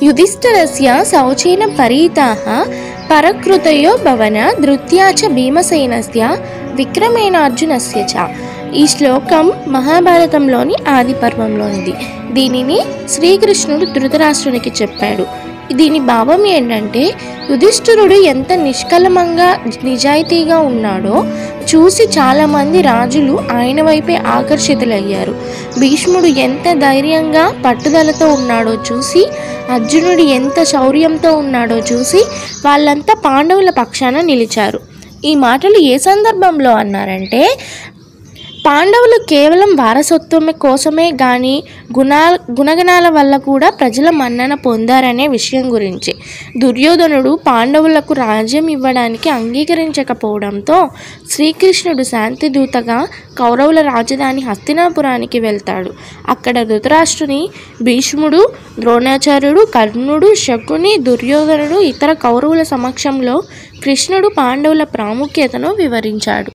యుధిష్ఠిరస్య శౌచేన పరీతాః పరకృతయో భవన ధృత్యా చ భీమసేనస్య విక్రమేణ అర్జునస్య చ. ఈ శ్లోకం మహాభారతంలోని ఆది పర్వంలోనిది. దీనిని శ్రీకృష్ణుడు ధృతరాష్ట్రునికి చెప్పాడు. దీని భావం ఏంటంటే, యుధిష్ఠిరుడు ఎంత నిష్కలమంగా నిజాయితీగా ఉన్నాడో చూసి చాలామంది రాజులు ఆయన వైపే ఆకర్షితులయ్యారు. భీష్ముడు ఎంత ధైర్యంగా పట్టుదలతో ఉన్నాడో చూసి, అర్జునుడు ఎంత శౌర్యంతో ఉన్నాడో చూసి వాళ్ళంతా పాండవుల పక్షాన నిలిచారు. ఈ మాటలు ఏ సందర్భంలో అన్నారంటే, పాండవులు కేవలం వారసత్వం కోసమే కానీ గుణగణాల వల్ల కూడా ప్రజల మన్నన పొందారనే విషయం గురించి. దుర్యోధనుడు పాండవులకు రాజ్యం ఇవ్వడానికి అంగీకరించకపోవడంతో శ్రీకృష్ణుడు శాంతిదూతగా కౌరవుల రాజధాని హస్తినాపురానికి వెళ్తాడు. అక్కడ ధృతరాష్ట్రుని, భీష్ముడు, ద్రోణాచార్యుడు, కర్ణుడు, శకుని, దుర్యోధనుడు, ఇతర కౌరవుల సమక్షంలో కృష్ణుడు పాండవుల ప్రాముఖ్యతను వివరించాడు.